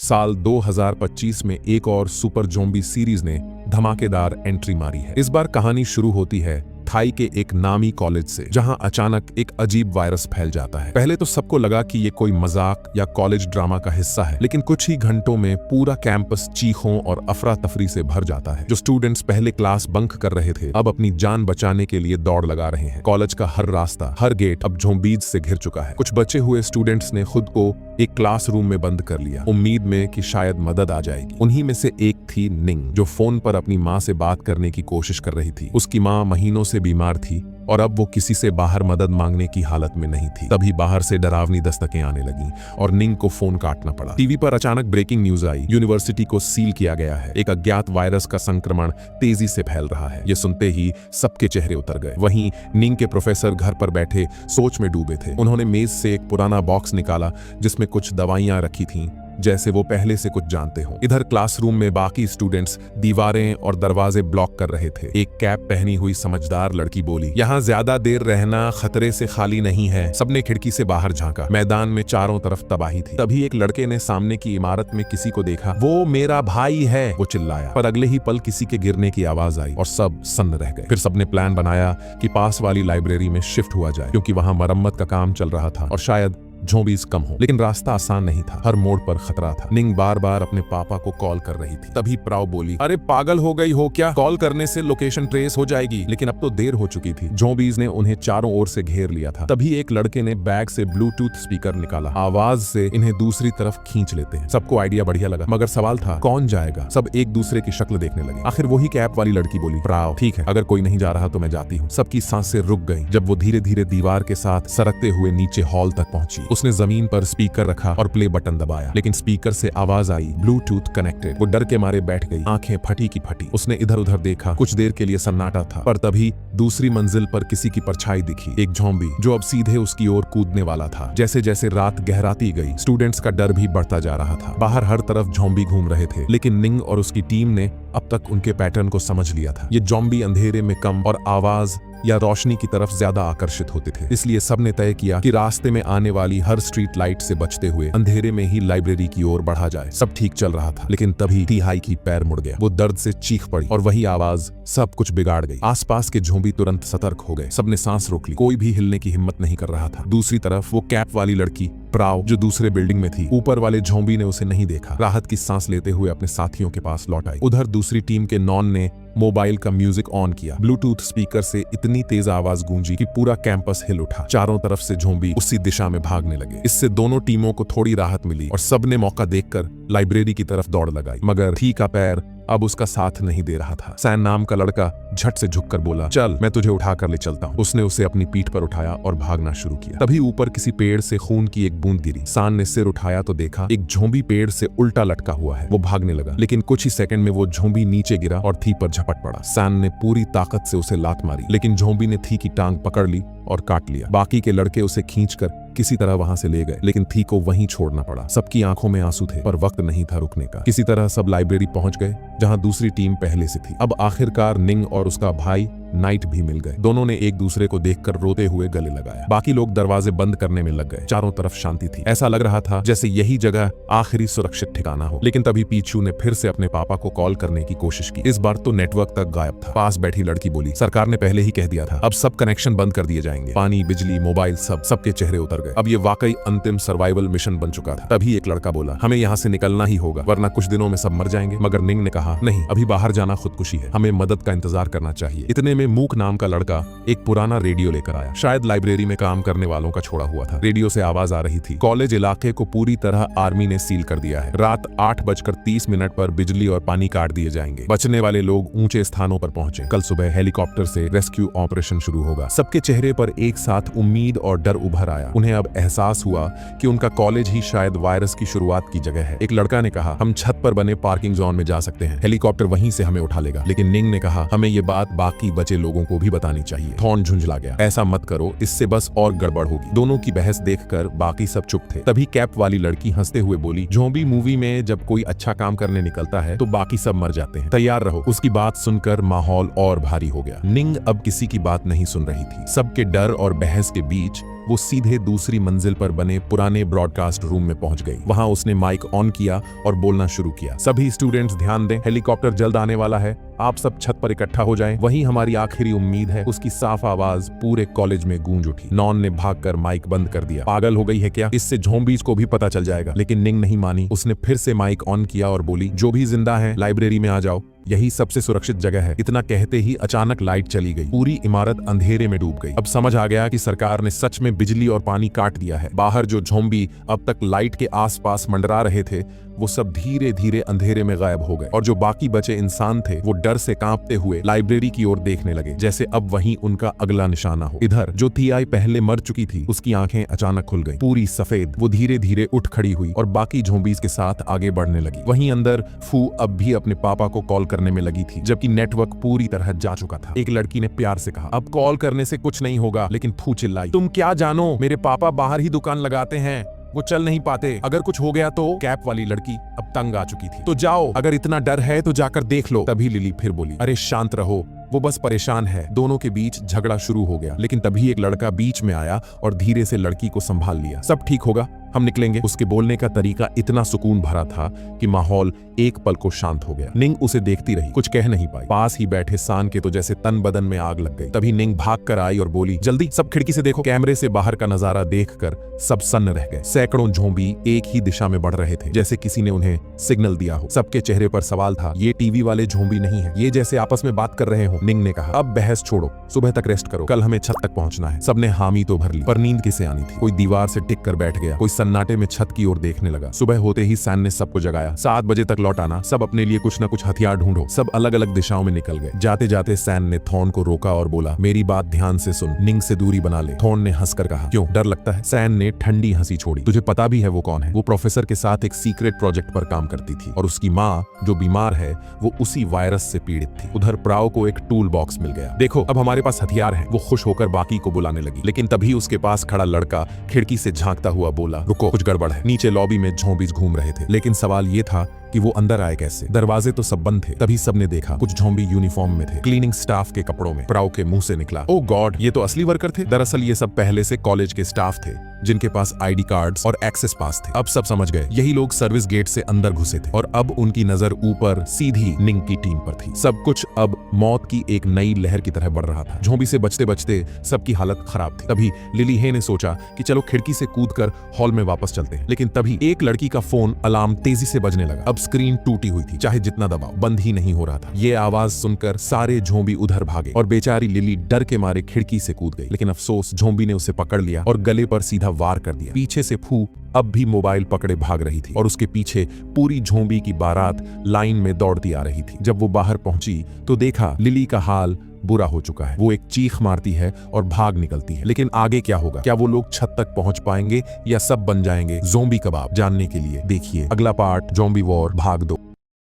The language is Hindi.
साल 2025 में एक और सुपर ज़ॉम्बी सीरीज ने धमाकेदार एंट्री मारी है। इस बार कहानी शुरू होती है थाई के एक नामी कॉलेज से, जहां अचानक एक अजीब वायरस फैल जाता है। पहले तो सबको लगा कि ये कोई मजाक या कॉलेज ड्रामा का हिस्सा है, लेकिन कुछ ही घंटों में पूरा कैंपस चीखों और अफरा तफरी से भर जाता है। जो स्टूडेंट्स पहले क्लास बंक कर रहे थे, अब अपनी जान बचाने के लिए दौड़ लगा रहे हैं। कॉलेज का हर रास्ता, हर गेट अब ज़ॉम्बीज से घिर चुका है। कुछ बचे हुए स्टूडेंट्स ने खुद को एक क्लासरूम में बंद कर लिया, उम्मीद में कि शायद मदद आ जाएगी। उन्हीं में से एक थी निंग, जो फोन पर अपनी माँ से बात करने की कोशिश कर रही थी। उसकी माँ महीनों से बीमार थी और अब वो किसी से बाहर मदद मांगने की हालत में नहीं थी। तभी बाहर से डरावनी दस्तकें आने लगीं और निंग को फोन काटना पड़ा। टीवी पर अचानक ब्रेकिंग न्यूज आई, यूनिवर्सिटी को सील किया गया है। एक अज्ञात वायरस का संक्रमण तेजी से फैल रहा है। ये सुनते ही सबके चेहरे उतर गए। वहीं निंग के प्रोफेसर घर पर बैठे सोच में डूबे थे। उन्होंने मेज से एक पुराना बॉक्स निकाला जिसमें कुछ दवाइयां रखी थीं, जैसे वो पहले से कुछ जानते हो। इधर क्लासरूम में बाकी स्टूडेंट्स दीवारें और दरवाजे ब्लॉक कर रहे थे। एक कैप पहनी हुई समझदार लड़की बोली, यहाँ ज्यादा देर रहना खतरे से खाली नहीं है। सबने खिड़की से बाहर झांका। मैदान में चारों तरफ तबाही थी। तभी एक लड़के ने सामने की इमारत में किसी को देखा। वो मेरा भाई है, वो चिल्लाया। पर अगले ही पल किसी के गिरने की आवाज आई और सब सन्न रह गए। फिर सबने प्लान बनाया कि पास वाली लाइब्रेरी में शिफ्ट हुआ जाए, क्योंकि वहां मरम्मत का काम चल रहा था और शायद ज़ॉम्बीज कम हो। लेकिन रास्ता आसान नहीं था, हर मोड़ पर खतरा था। निंग बार बार अपने पापा को कॉल कर रही थी। तभी प्राव बोली, अरे पागल हो गई हो क्या? कॉल करने से लोकेशन ट्रेस हो जाएगी। लेकिन अब तो देर हो चुकी थी। ज़ॉम्बीज ने उन्हें चारों ओर से घेर लिया था। तभी एक लड़के ने बैग से ब्लूटूथ स्पीकर निकाला। आवाज से इन्हें दूसरी तरफ खींच लेते हैं। सबको आइडिया बढ़िया लगा, मगर सवाल था कौन जाएगा? सब एक दूसरे की शक्ल देखने लगे। आखिर वही कैप वाली लड़की बोली, प्राव ठीक है, अगर कोई नहीं जा रहा तो मैं जाती हूँ। सबकी सांसें रुक गई जब वो धीरे धीरे दीवार के साथ सरकते हुए नीचे हॉल तक पहुंची। उसने जमीन पर स्पीकर रखा और प्ले बटन दबाया, लेकिन स्पीकर से आवाज आई, ब्लूटूथ कनेक्टेड। वो डर के मारे बैठ गई, आंखें फटी की फटी। उसने इधर उधर देखा। कुछ देर के लिए सन्नाटा था, पर तभी दूसरी मंजिल पर किसी की परछाई दिखी। एक ज़ॉम्बी जो अब सीधे उसकी ओर कूदने वाला था। जैसे जैसे रात गहराती गई, स्टूडेंट्स का डर भी बढ़ता जा रहा था। बाहर हर तरफ ज़ॉम्बी घूम रहे थे, लेकिन निंग और उसकी टीम ने अब तक उनके पैटर्न को समझ लिया था। ये ज़ॉम्बी अंधेरे में कम और आवाज या रोशनी की तरफ ज्यादा आकर्षित होते थे। इसलिए सबने तय किया कि रास्ते में आने वाली हर स्ट्रीट लाइट से बचते हुए अंधेरे में ही लाइब्रेरी की ओर बढ़ा जाए। सब ठीक चल रहा था, लेकिन तभी तिहाई की पैर मुड़ गया। वो दर्द से चीख पड़ी और वही आवाज सब कुछ बिगाड़ गई। आसपास के ज़ॉम्बी तुरंत सतर्क हो गए। सबने सांस रोक ली। कोई भी हिलने की हिम्मत नहीं कर रहा था। दूसरी तरफ वो कैप वाली लड़की प्राव, जो दूसरे बिल्डिंग में थी। ऊपर वाले ज़ॉम्बी ने उसे नहीं देखा। राहत की सांस लेते हुए अपने साथियों के पास लौट आई। उधर दूसरी टीम के नॉन ने मोबाइल का म्यूजिक ऑन किया। ब्लूटूथ स्पीकर से इतनी तेज आवाज गूंजी कि पूरा कैंपस हिल उठा। चारों तरफ से ज़ॉम्बी उसी दिशा में भागने लगे। इससे दोनों टीमों को थोड़ी राहत मिली और सबने मौका देखकर लाइब्रेरी की तरफ दौड़ लगाई। मगर थी का पैर अब उसका साथ नहीं दे रहा था। सैन नाम का लड़का झट से झुककर बोला, चल मैं तुझे उठा कर ले चलता हूँ। उसने उसे अपनी पीठ पर उठाया और भागना शुरू किया। तभी ऊपर किसी पेड़ से खून की एक बूंद गिरी। सान ने सिर उठाया तो देखा एक ज़ॉम्बी पेड़ से उल्टा लटका हुआ है। वो भागने लगा, लेकिन कुछ ही सेकंड में वो ज़ॉम्बी नीचे गिरा और थी पर झपट पड़ा। सैन ने पूरी ताकत से उसे लात मारी, लेकिन ज़ॉम्बी ने थी की टांग पकड़ ली और काट लिया। बाकी के लड़के उसे खींचकर किसी तरह वहां से ले गए, लेकिन थी को वहीं छोड़ना पड़ा। सबकी आंखों में आंसू थे, पर वक्त नहीं था रुकने का। किसी तरह सब लाइब्रेरी पहुंच गए, जहां दूसरी टीम पहले से थी। अब आखिरकार निंग और उसका भाई नाइट भी मिल गए। दोनों ने एक दूसरे को देखकर रोते हुए गले लगाया। बाकी लोग दरवाजे बंद करने में लग गए। चारों तरफ शांति थी। ऐसा लग रहा था जैसे यही जगह आखिरी सुरक्षित ठिकाना हो। लेकिन तभी पीछू ने फिर से अपने पापा को कॉल करने की कोशिश की। इस बार तो नेटवर्क तक गायब था। पास बैठी लड़की बोली, सरकार ने पहले ही कह दिया था, अब सब कनेक्शन बंद कर दिए जाएंगे। पानी, बिजली, मोबाइल, सबके चेहरे उतर गए। अब ये वाकई अंतिम सर्वाइवल मिशन बन चुका था। तभी एक लड़का बोला, हमें यहाँ से निकलना ही होगा, वरना कुछ दिनों में सब मर जाएंगे। मगर निंग ने कहा, नहीं, अभी बाहर जाना खुदकुशी है, हमें मदद का इंतजार करना चाहिए। इतने में मूक नाम का लड़का एक पुराना रेडियो लेकर आया। शायद लाइब्रेरी में काम करने वालों का छोड़ा हुआ था। रेडियो से आवाज आ रही थी, कॉलेज इलाके को पूरी तरह आर्मी ने सील कर दिया है। रात 8:30 पर बिजली और पानी काट दिए जाएंगे। बचने वाले लोग ऊंचे स्थानों पर पहुंचे। कल सुबह हेलीकॉप्टर से रेस्क्यू ऑपरेशन शुरू होगा। सबके चेहरे पर एक साथ उम्मीद और डर उभर आया। उन्हें अब एहसास हुआ कि उनका कॉलेज ही शायद वायरस की शुरुआत की जगह है। एक लड़का ने कहा, हम छत पर बने पार्किंग जोन में जा सकते हैं, हेलीकॉप्टर वहीं से हमें उठा लेगा। लेकिन निंग ने कहा, हमें ये बात बाकी बचे लोगों को भी बतानी चाहिए। थॉर्न झुंझला गया, ऐसा मत करो, इससे बस और गड़बड़ होगी। दोनों की बहस देखकर बाकी सब चुप थे। तभी कैप वाली लड़की हंसते हुए बोली, ज़ॉम्बी मूवी में जब कोई अच्छा काम करने निकलता है तो बाकी सब मर जाते हैं, तैयार रहो। उसकी बात सुनकर माहौल और भारी हो गया। निंग अब किसी की बात नहीं सुन रही थी। सबके डर और बहस के बीच वो सीधे दूसरी मंजिल पर बने पुराने ब्रॉडकास्ट रूम में पहुंच गई। वहां उसने माइक ऑन किया और बोलना शुरू किया, सभी स्टूडेंट्स ध्यान दें, हेलीकॉप्टर जल्द आने वाला है, आप सब छत पर इकट्ठा हो जाएं, वही हमारी आखिरी उम्मीद है। उसकी साफ आवाज पूरे कॉलेज में गूंज उठी। नॉन ने भागकर माइक बंद कर दिया। पागल हो गई है क्या? इससे ज़ॉम्बीज़ को भी पता चल जाएगा। लेकिन निंग नहीं मानी। उसने फिर से माइक ऑन किया और बोली, जो भी जिंदा है लाइब्रेरी में आ जाओ, यही सबसे सुरक्षित जगह है। इतना कहते ही अचानक लाइट चली गई। पूरी इमारत अंधेरे में डूब गई। अब समझ आ गया कि सरकार ने सच में बिजली और पानी काट दिया है। बाहर जो ज़ॉम्बी अब तक लाइट के आसपास मंडरा रहे थे, वो सब धीरे धीरे अंधेरे में गायब हो गए और जो बाकी बचे इंसान थे वो डर से कांपते हुए लाइब्रेरी की ओर देखने लगे, जैसे अब वहीं उनका अगला निशाना हो। इधर जो थियाई पहले मर चुकी थी, उसकी आंखें अचानक खुल गईं, पूरी सफेद। वो धीरे धीरे उठ खड़ी हुई और बाकी ज़ॉम्बीज़ के साथ आगे बढ़ने लगी। वहीं अंदर फू अब भी अपने पापा को कॉल करने में लगी थी, जबकि नेटवर्क पूरी तरह जा चुका था। एक लड़की ने प्यार से कहा, अब कॉल करने से कुछ नहीं होगा। लेकिन फू चिल्लाई, तुम क्या जानो, मेरे पापा बाहर ही दुकान लगाते हैं, वो चल नहीं पाते, अगर कुछ हो गया तो। कैप वाली लड़की अब तंग आ चुकी थी। तो जाओ, अगर इतना डर है तो जाकर देख लो। तभी लिली फिर बोली, अरे शांत रहो, वो बस परेशान है। दोनों के बीच झगड़ा शुरू हो गया, लेकिन तभी एक लड़का बीच में आया और धीरे से लड़की को संभाल लिया। सब ठीक होगा, हम निकलेंगे। उसके बोलने का तरीका इतना सुकून भरा था कि माहौल एक पल को शांत हो गया। निंग उसे देखती रही, कुछ कह नहीं पाई। पास ही बैठे सान के तो जैसे तन बदन में आग लग गई। तभी निंग भाग कर आई और बोली, जल्दी सब खिड़की से देखो। कैमरे से बाहर का नजारा देखकर सब सन्न रह गए। सैकड़ों ज़ॉम्बी एक ही दिशा में बढ़ रहे थे, जैसे किसी ने उन्हें सिग्नल दिया हो। सबके चेहरे पर सवाल था, ये टीवी वाले ज़ॉम्बी नहीं है, ये जैसे आपस में बात कर रहे हो। निंग ने कहा, अब बहस छोड़ो, सुबह तक रेस्ट करो, कल हमें छत तक पहुंचना है। सबने हामी तो भर ली, पर नींद किसे आनी थी। कोई दीवार से टिक कर बैठ गया, कोई सन्नाटे में छत की ओर देखने लगा। सुबह होते ही सैन ने सबको जगाया, 7 बजे तक लौट आना, सब अपने लिए कुछ न कुछ हथियार ढूंढो। सब अलग अलग दिशाओं में निकल गए। जाते जाते सैन ने थॉर्न को रोका और बोला, मेरी बात ध्यान से सुन, निंग से दूरी बना ले। थॉर्न ने हंसकर कहा, क्यों, डर लगता है? सैन ने ठंडी हंसी छोड़ी, तुझे पता भी है वो कौन है? वो प्रोफेसर के साथ एक सीक्रेट प्रोजेक्ट पर काम करती थी और उसकी माँ जो बीमार है वो उसी वायरस से पीड़ित थी। उधर प्राओ को एक टूल बॉक्स मिल गया। देखो, अब हमारे पास हथियार है। वो खुश होकर बाकी को बुलाने लगी, लेकिन तभी उसके पास खड़ा लड़का खिड़की से झांकता हुआ बोला, रुको, कुछ गड़बड़ है। नीचे लॉबी में ज़ॉम्बीज़ घूम रहे थे, लेकिन सवाल ये था कि वो अंदर आए कैसे? दरवाजे तो सब बंद थे। तभी सबने देखा, कुछ ज़ॉम्बी यूनिफॉर्म में थे, क्लीनिंग स्टाफ के कपड़ों में। प्राओ के मुंह से निकला, ओ गॉड, ये तो असली वर्कर थे। दरअसल ये सब पहले से कॉलेज के स्टाफ थे, जिनके पास आईडी कार्ड्स और एक्सेस पास थे। अब सब समझ गए, यही लोग सर्विस गेट से अंदर घुसे थे और अब उनकी नजर ऊपर सीधी निंग की टीम पर थी। सब कुछ अब मौत की एक नई लहर की तरह बढ़ रहा था। ज़ॉम्बी से बचते बचते सबकी हालत खराब थी। तभी लिली हे ने सोचा कि चलो खिड़की से कूदकर हॉल में वापस चलते हैं। लेकिन तभी एक लड़की का फोन अलार्म तेजी से बजने लगा। अब स्क्रीन टूटी हुई थी, चाहे जितना दबाओ बंद ही नहीं हो रहा था। ये आवाज सुनकर सारे ज़ॉम्बी उधर भागे और बेचारी लिली डर के मारे खिड़की से कूद गई। लेकिन अफसोस, ज़ॉम्बी ने उसे पकड़ लिया और गले पर सीधा वार कर दिया। पीछे से फू अब भी मोबाइल पकड़े भाग रही थी और उसके पीछे पूरी ज़ॉम्बी की बारात लाइन में दौड़ती आ रही थी। जब वो बाहर पहुंची तो देखा लिली का हाल बुरा हो चुका है। वो एक चीख मारती है और भाग निकलती है। लेकिन आगे क्या होगा? क्या वो लोग छत तक पहुंच पाएंगे या सब बन जाएंगे ज़ॉम्बी कबाब? जानने के लिए देखिए अगला पार्ट, ज़ॉम्बी वॉर भाग 2।